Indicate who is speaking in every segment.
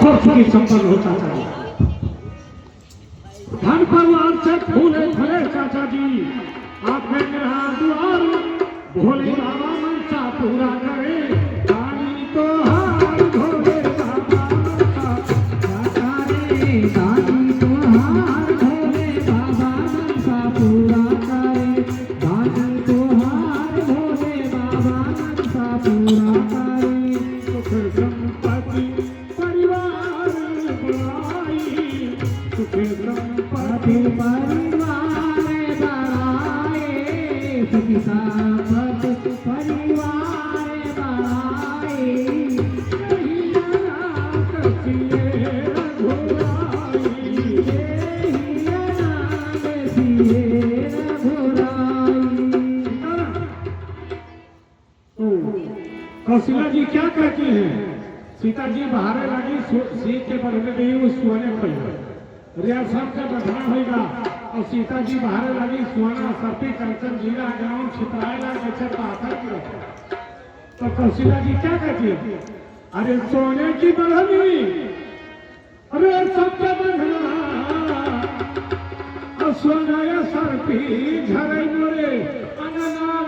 Speaker 1: सब सुखी संपन्न हो चाचा जी। धन परिवार से फूले फले चाचा जी, आपने मेरा द्वार भोले बाबा मनसा पूरा करे। दानी तो हार भोले बाबा मनसा चाचा रे, दानी तो हार भोले बाबा मनसा पूरा करे। दानी तो हार भोले बाबा मनसा पूरा करे। सुख संपत्ति परिवार बुलाई, सुख संपत्ति परिवार बढ़ाए। सुखी संपत्ति परिवार बढ़ाए। यही अनाथ सिए रघुराई, यही अनाथ सिए रघुराई। कौशल्या जी क्या कहती हैं? सीता जी बाहर लगी सीत के बढ़ने गई वो सोने पड़ी रिया सब का बधना होगा और सीता जी बाहर लगी सोना सर्पी कंचन जीरा गाँव छिपराए जैसे पाथर की रखा। तो कौशल्या जी क्या कहती है? अरे सोने की बढ़नी, अरे सबके बंधना और सोना या सर्पी झरे मोरे अननाम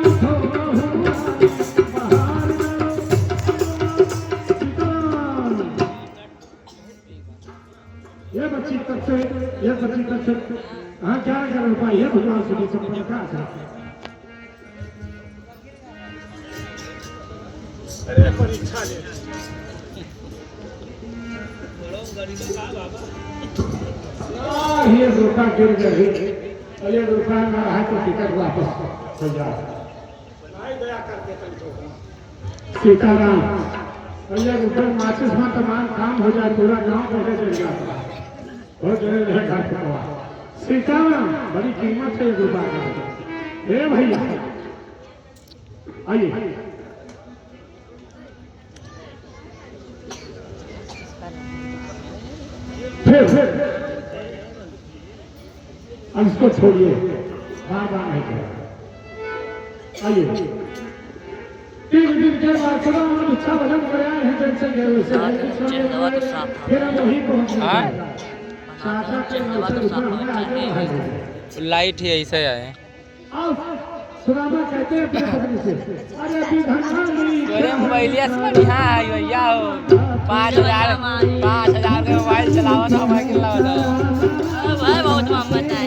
Speaker 1: ये बच्ची तक से हाँ क्या कर पाई है भगवान सुखी संपन्न का अरे परीक्षा ले ये रुपा गिर गई और ये रुपा ना रहा तो टिकट वापस हो जाए। दया करके सीताराम और ये रुपये माचिस में तमाम काम हो जाए, पूरा गांव पहले चल जाता बहुत जगह घर पकवा। सीताराम बड़ी कीमत है रुपा का। हे भैया आइए फिर अब इसको छोड़िए, बार बार नहीं करें। आइए 3 दिन के बाद सदा इच्छा भजन कर आए हैं जैसे फिर हम वहीं पहुंच
Speaker 2: लाइट ही ऐसे आए।
Speaker 1: सुदामा कहते हैं अपने पत्नी से, अरे अभी धन
Speaker 2: मोबाइलिया से बढ़िया है भैया हो 5000 के मोबाइल चलावा था भाई के लावा था भाई बहुत मोहब्बत है।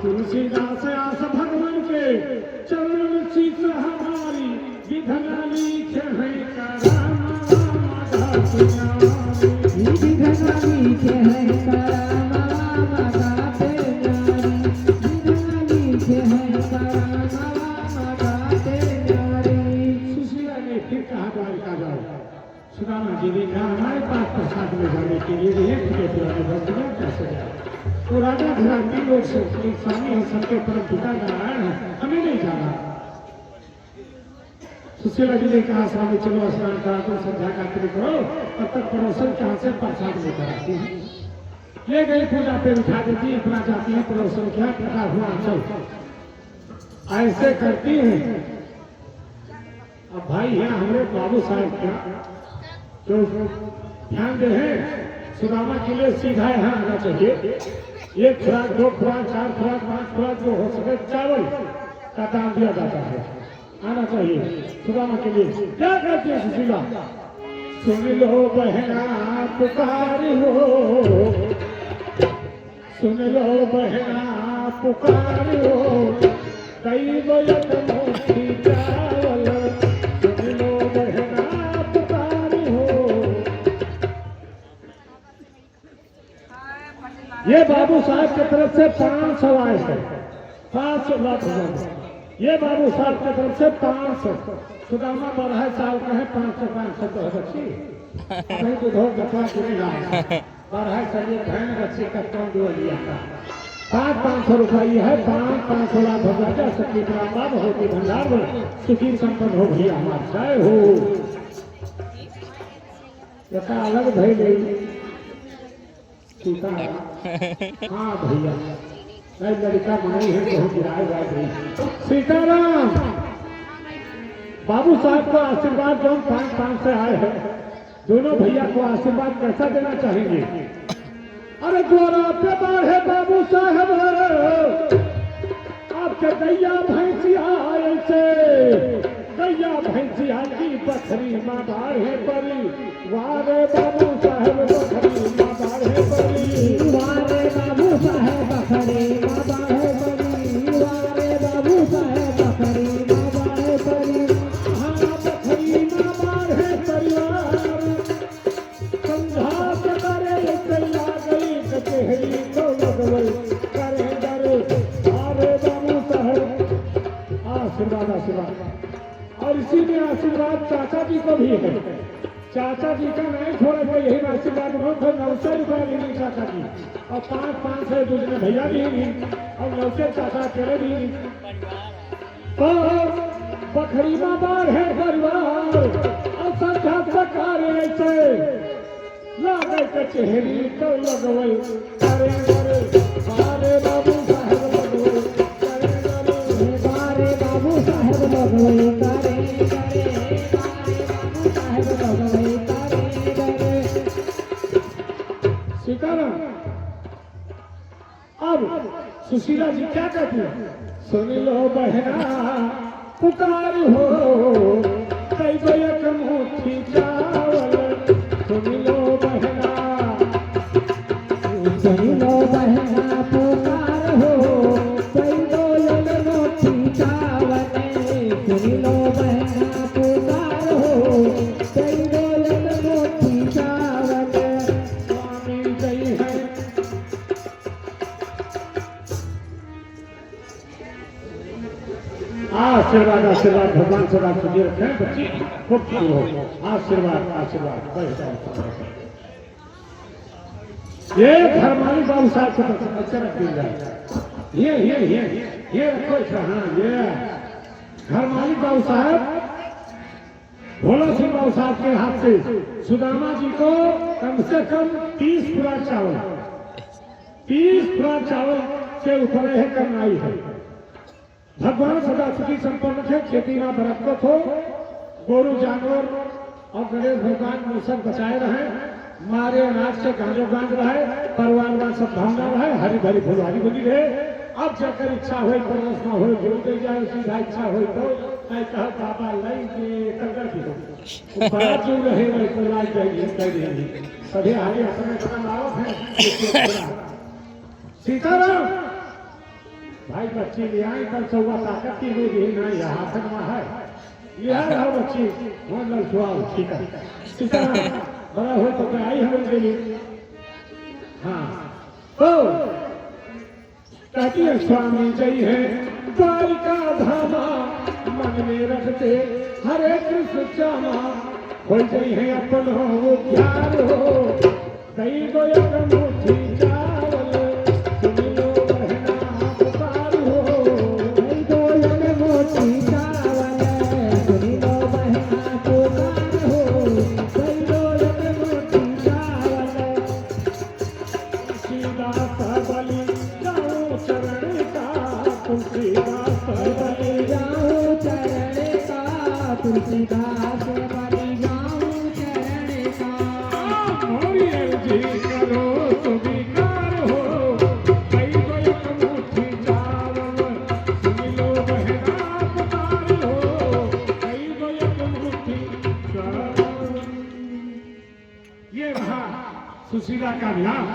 Speaker 1: तुलसीदास आस भगवान के चरण में शीश हमारी विधना लीखे है सुशीला ने फिर कहा द्वारिका जाओ। सुदामा जी ने कहा हमारे पास प्रसाद में जाने के लिए कैसे जाए? तो राजा घराती लोग स्वामी है, सबके परम पिता नारायण है, हमें नहीं जाना। सुशीला जी ने कहा स्वामी चलो स्नान करा तो संध्या का करो, तब तक पड़ोसन कहाँ से प्रसाद लेकर आती है। ले गई पूजा पे उठा देती है, अपना जाती है पड़ोसन क्या टका हुआ चल ऐसे करती है। अब भाई है हमारे बाबू साहब क्या तो ध्यान दे सुदामा के लिए सीधा यहाँ आना चाहिए। 1 खुराक 2 खुराक 4 खुराक 5 खुराक जो हो सके चावल का दाम दिया जाता है, आना चाहिए सुदामा के लिए। क्या कहती है सुशीला? सुन लो बहना पुकार हो, सुन लो बहना पुकार हो, दैव मोती चावल, सुन लो बहना पुकार हो। ये बाबू साहब की तरफ से 500 आए थे, 500 लाख ये बाबू साहब की तरफ से 500 सुदामा 12 साल का है 500 तो है बच्ची अभी तो धो गफा गिरेगा 12 साल ये बहन बच्ची का कौन दो लिया था 500 रुपये है 500 लाख हो जाएगा सच्ची राम होती भंडार में सुखी संपन्न हो भैया हमारा जय हो जैसा अलग भई गई सीता हाँ भैया मैं लड़का मनाई है बहुत गिराए जा गई सीताराम बाबू साहब को आशीर्वाद जो 5 से आए हैं दोनों भैया को आशीर्वाद कैसा देना चाहेंगे अरे द्वारा पे बाढ़े बाबू साहब आपके गैया भैंसिया ऐसे गैया भैंसिया की बकरी माँ बाढ़े परी वारे बाबू साहब बकरी माँ बाढ़े परी वारे बाबू साहब बकरी माँ बाढ़े परी वारे बाबू साहब बकरी माँ बाढ़े परी हाँ बकरी माँ बाढ़े परिवार संघात करे चला गई कचहरी तो लगवल करे डरे वारे बाबू साहब आशीर्वाद आशीर्वाद और इसी में आशीर्वाद चाचा जी को भी है चाचा जी का नहीं छोड़े तो यही आशीर्वाद बहुत 900 रुपया लेंगे चाचा जी और 5 है दूसरे भैया भी और 900 चाचा अकेले भी तो बकरी बार है परिवार और संघात सकार ऐसे लागे कचहरी तो लगवल करे बारे बाबू साहब लगवल करे बारे बाबू साहब लगवल करे बारे बाबू साहब लगवल करे सीताराम अब सुशीला जी क्या कहती है सुन लो बहना पुकार हो कई एक मुट्ठी चावल सुन लो बहना पुकार हो कई एक मुट्ठी चावल सुन लो बहना पुकार हो कई एक मुट्ठी चावल स्वामी जय है आशीर्वाद आशीर्वाद भगवान सदा सुखी रखें बच्ची खूब खुश हो आशीर्वाद आशीर्वाद ये धर्मानी बाबू साहब को अच्छा रख दिया जाए ये रखो हाँ ये धर्मानी बाबू साहब भोला सिंह बाबू साहब के हाथ से सुदामा जी को कम से कम 30 पुराण चावल 30 पुराण चावल के ऊपर है करनाई है भगवान सदा सुखी संपन्न थे खेती में बरकत हो गोरु जानवर और गणेश भगवान मौसम बचाए रहे मारे अनाज से गांजो गांज रहे परिवार सब भावना रहे हरी भरी फुलवारी बनी रहे अब जाकर इच्छा हो परसना हो गुरु दे जाए सीधा इच्छा हो तो मैं कहा बाबा लाई के कंकर की हो बड़ा जो रहे वही तो लाई जाएगी कह देंगे सभी आगे अपने अपना लाभ है सीताराम भाई बच्ची ले आई कल सौवा ताकत की हुई भी नहीं यहाँ तक वहाँ है यह रहा बच्ची वो लड़ुआओ ठीक है सीताराम बड़ा हो तो मैं आई हमें के लिए हाँ तो कहती है स्वामी जय है द्वारिका धामा मन में रखते हरे कृष्ण श्यामा हो जय है अपन हो प्यार हो कई गो मुट्ठी चावल सुन लो बहना पुकार हो कई गो मुट्ठी चावल सुन लो बहना पुकार हो कई गो मुट्ठी चावल तुलसीदास बलि जाऊं चरण का तुलसीदास बलि जाऊं चरण का तुलसीदास बलि जाऊं चरण का मोरी जी करो स्वीकार हो कई गो मुट्ठी चावल सुन लो बहना पुकार हो कई गो मुट्ठी चावल ये रहा सुशीला का नाम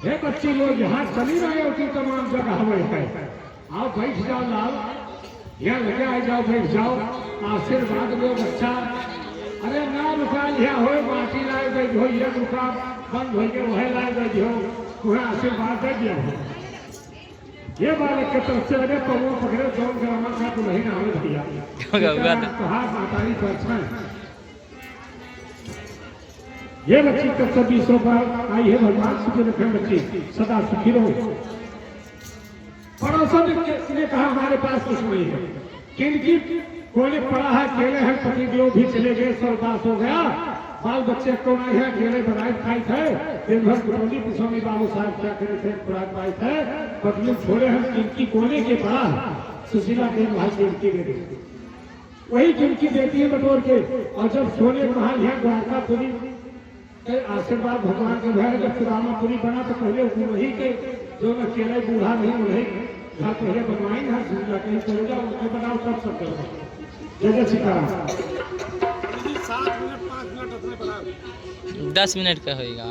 Speaker 1: हे बच्चे लोग यहाँ चली रहे होती तमाम जगह हमें है आओ बैठ जाओ लाल यहाँ लगे आ जाओ बैठ जाओ आशीर्वाद लो बच्चा अरे ना रुका यहाँ हो माटी लाए गई हो ये रुका बंद हो गए वह लाए गई हो तुम्हें आशीर्वाद दे दिया हो ये बालक के तरफ से लगे पवो पकड़े जौन ग्रामा का तो नहीं नामे भैया तुहार मातारी को अच्छा है। ये बच्ची कब से 20 पर आई है भगवान सुखी रखे बच्ची सदा सुखी रहो। पड़ोसन ने कहा हमारे पास कुछ नहीं है, किनकी कोने पड़ा है, केले हैं, पति देव भी चले गए, स्वर्गवास हो गया, बाल बच्चे को नहीं है, केले बनाए खाई थे, दिन भर कुटौली पिछौनी बाबू साहब क्या करे थे, खुराक पाई थे, पत्नी छोड़े हम किनकी कोने के पड़ा सुशीला के भाई किनकी दे दी, वही किनकी देती है बटोर के। और जब सोने महल है द्वारकापुरी आशीर्वाद भगवान के भय, जब सुदामापुरी बना तो पहले वही के जो न केले बूढ़ा नहीं उन्हें घर पहले बनवाई ना, सुशीला कहीं चले जाओ उनको बनाओ सब करो। जय सीताराम।
Speaker 2: 10 मिनट का होएगा।